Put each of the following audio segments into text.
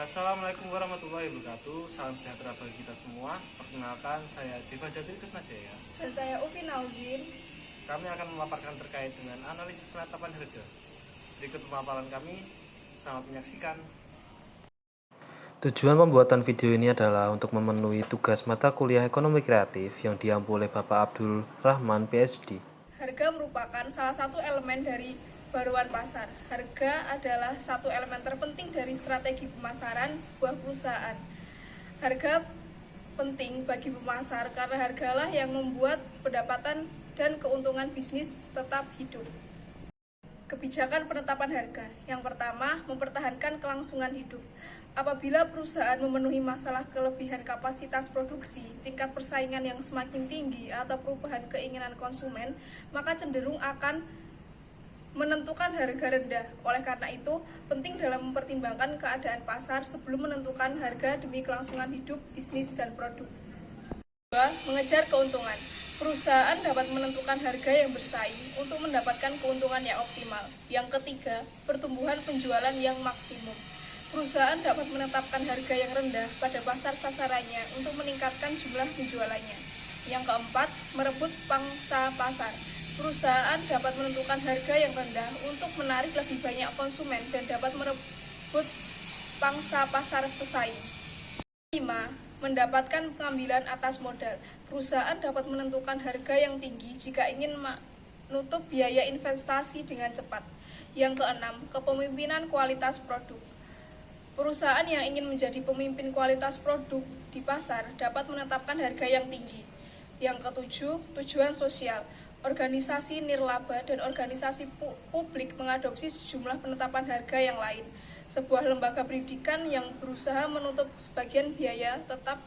Assalamualaikum warahmatullahi wabarakatuh. Salam sejahtera bagi kita semua. Perkenalkan, saya Deva Jatri Krisnajaya. Dan saya Ufi Nauzin. Kami akan memaparkan terkait dengan analisis penetapan harga. Berikut pemaparan kami. Selamat menyaksikan. Tujuan pembuatan video ini adalah untuk memenuhi tugas mata kuliah ekonomi kreatif yang diampu oleh Bapak Abdul Rahman, PhD. Harga merupakan salah satu elemen dari baruan pasar. Harga adalah satu elemen terpenting dari strategi pemasaran sebuah perusahaan. Harga penting bagi pemasar karena hargalah yang membuat pendapatan dan keuntungan bisnis tetap hidup. Kebijakan penetapan harga. Yang pertama, mempertahankan kelangsungan hidup. Apabila perusahaan memenuhi masalah kelebihan kapasitas produksi, tingkat persaingan yang semakin tinggi, atau perubahan keinginan konsumen, maka cenderung akan menentukan harga rendah. Oleh karena itu, penting dalam mempertimbangkan keadaan pasar sebelum menentukan harga demi kelangsungan hidup, bisnis, dan produk. 2. Mengejar keuntungan. Perusahaan dapat menentukan harga yang bersaing untuk mendapatkan keuntungan yang optimal. Yang ketiga, pertumbuhan penjualan yang maksimum. Perusahaan dapat menetapkan harga yang rendah pada pasar sasarannya untuk meningkatkan jumlah penjualannya. Yang keempat, merebut pangsa pasar. Perusahaan dapat menentukan harga yang rendah untuk menarik lebih banyak konsumen dan dapat merebut pangsa pasar pesaing. 5. Mendapatkan pengambilan atas modal. Perusahaan dapat menentukan harga yang tinggi jika ingin menutup biaya investasi dengan cepat. Yang keenam, kepemimpinan kualitas produk. Perusahaan yang ingin menjadi pemimpin kualitas produk di pasar dapat menetapkan harga yang tinggi. Yang ketujuh, tujuan sosial. Organisasi nirlaba dan organisasi publik mengadopsi sejumlah penetapan harga yang lain. Sebuah lembaga pendidikan yang berusaha menutup sebagian biaya tetap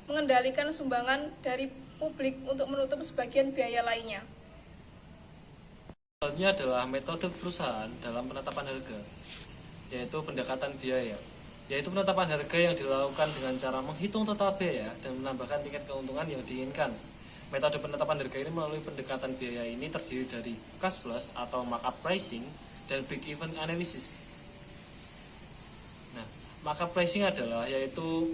mengendalikan sumbangan dari publik untuk menutup sebagian biaya lainnya. Selanjutnya adalah metode perusahaan dalam penetapan harga, yaitu pendekatan biaya, yaitu penetapan harga yang dilakukan dengan cara menghitung total biaya dan menambahkan tingkat keuntungan yang diinginkan. Metode penetapan harga ini melalui pendekatan biaya ini terdiri dari cost plus atau markup pricing dan break even analysis. Nah, markup pricing adalah yaitu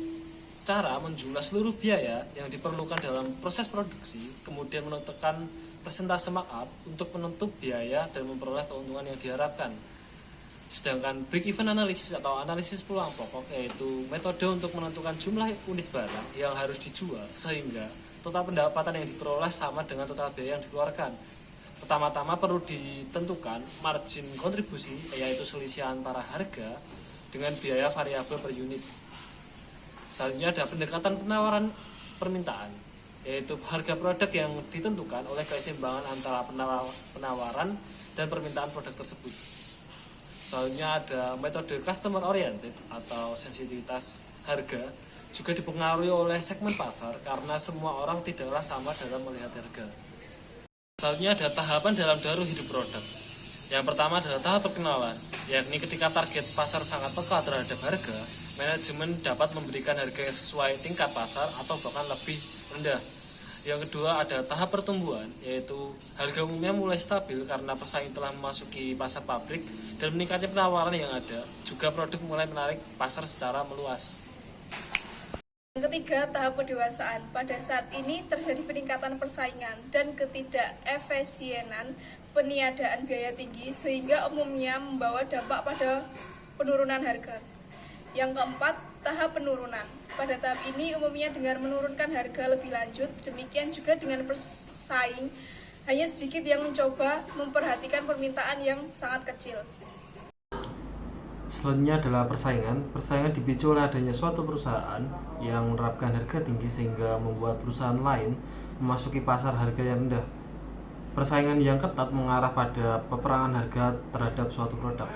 cara menjumlah seluruh biaya yang diperlukan dalam proses produksi, kemudian menentukan persentase markup untuk menutup biaya dan memperoleh keuntungan yang diharapkan. Sedangkan break even analysis atau analisis peluang pokok yaitu metode untuk menentukan jumlah unit barang yang harus dijual sehingga total pendapatan yang diperoleh sama dengan total biaya yang dikeluarkan. Pertama-tama perlu ditentukan margin kontribusi yaitu selisih antara harga dengan biaya variabel per unit. Selanjutnya ada pendekatan penawaran permintaan, yaitu harga produk yang ditentukan oleh keseimbangan antara penawaran dan permintaan produk tersebut. Selanjutnya ada metode customer oriented atau sensitivitas harga, juga dipengaruhi oleh segmen pasar karena semua orang tidaklah sama dalam melihat harga. Selanjutnya ada tahapan dalam darur hidup produk. Yang pertama adalah tahap perkenalan, yakni ketika target pasar sangat peka terhadap harga, manajemen dapat memberikan harga yang sesuai tingkat pasar atau bahkan lebih rendah. Yang kedua ada tahap pertumbuhan, yaitu harga umumnya mulai stabil karena pesaing telah memasuki pasar pabrik dan meningkatnya penawaran yang ada. Juga produk mulai menarik pasar secara meluas. Yang ketiga, tahap pendewasaan. Pada saat ini terjadi peningkatan persaingan dan ketidakefisienan peniadaan biaya tinggi sehingga umumnya membawa dampak pada penurunan harga. Yang keempat, tahap penurunan. Pada tahap ini umumnya dengan menurunkan harga lebih lanjut, demikian juga dengan pesaing hanya sedikit yang mencoba memperhatikan permintaan yang sangat kecil. Selanjutnya adalah persaingan. Persaingan dipicu oleh adanya suatu perusahaan yang menerapkan harga tinggi sehingga membuat perusahaan lain memasuki pasar harga yang rendah. Persaingan yang ketat mengarah pada peperangan harga terhadap suatu produk.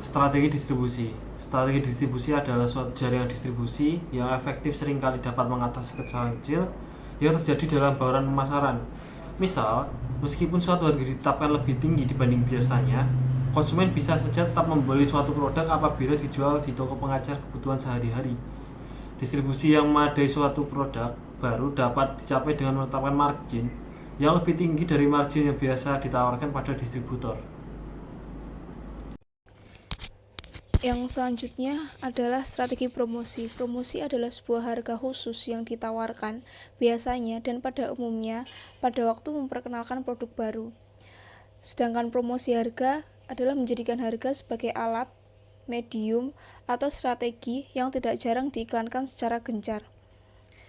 Strategi distribusi. Strategi distribusi adalah suatu jaringan distribusi yang efektif seringkali dapat mengatasi kesalahan kecil yang terjadi dalam bauran pemasaran. Misal, meskipun suatu harga ditetapkan lebih tinggi dibanding biasanya, konsumen bisa saja tetap membeli suatu produk apabila dijual di toko pengajar kebutuhan sehari-hari. Distribusi yang memadai suatu produk baru dapat dicapai dengan menetapkan margin yang lebih tinggi dari margin yang biasa ditawarkan pada distributor. Yang selanjutnya adalah strategi promosi. Promosi adalah sebuah harga khusus yang ditawarkan biasanya dan pada umumnya pada waktu memperkenalkan produk baru. Sedangkan promosi harga adalah menjadikan harga sebagai alat, medium, atau strategi yang tidak jarang diiklankan secara gencar.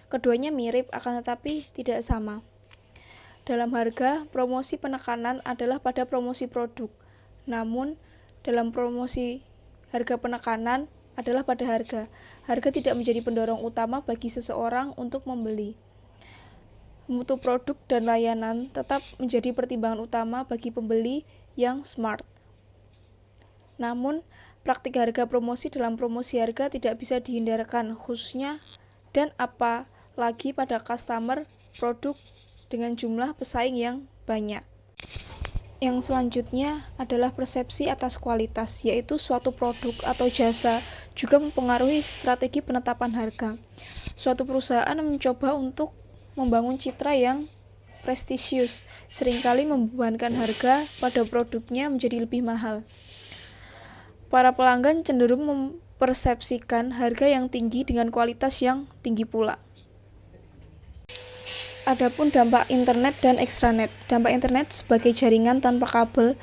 Keduanya mirip akan tetapi tidak sama. Dalam harga, promosi penekanan adalah pada promosi produk. Namun, dalam promosi harga penekanan adalah pada harga. Harga tidak menjadi pendorong utama bagi seseorang untuk membeli. Mutu produk dan layanan tetap menjadi pertimbangan utama bagi pembeli yang smart. Namun, praktik harga promosi dalam promosi harga tidak bisa dihindarkan, khususnya dan apalagi pada customer produk dengan jumlah pesaing yang banyak. Yang selanjutnya adalah persepsi atas kualitas, yaitu suatu produk atau jasa juga mempengaruhi strategi penetapan harga. Suatu perusahaan mencoba untuk membangun citra yang prestisius, seringkali membebankan harga pada produknya menjadi lebih mahal. Para pelanggan cenderung mempersepsikan harga yang tinggi dengan kualitas yang tinggi pula. Adapun dampak internet dan extranet. Dampak internet sebagai jaringan tanpa kabel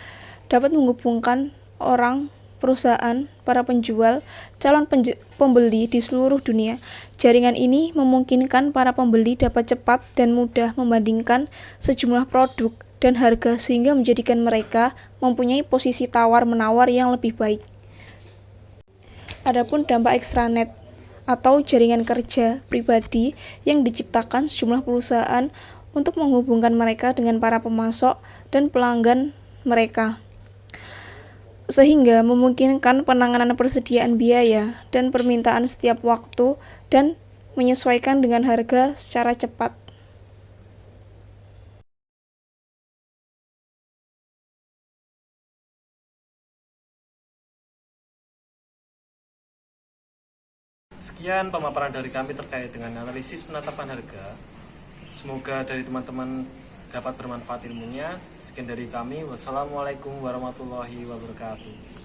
dapat menghubungkan orang, perusahaan, para penjual, calon pembeli di seluruh dunia. Jaringan ini memungkinkan para pembeli dapat cepat dan mudah membandingkan sejumlah produk dan harga sehingga menjadikan mereka mempunyai posisi tawar-menawar yang lebih baik. Adapun dampak extranet atau jaringan kerja pribadi yang diciptakan sejumlah perusahaan untuk menghubungkan mereka dengan para pemasok dan pelanggan mereka, sehingga memungkinkan penanganan persediaan biaya dan permintaan setiap waktu dan menyesuaikan dengan harga secara cepat. Sekian pemaparan dari kami terkait dengan analisis penetapan harga. Semoga dari teman-teman dapat bermanfaat ilmunya. Sekian dari kami. Wassalamualaikum warahmatullahi wabarakatuh.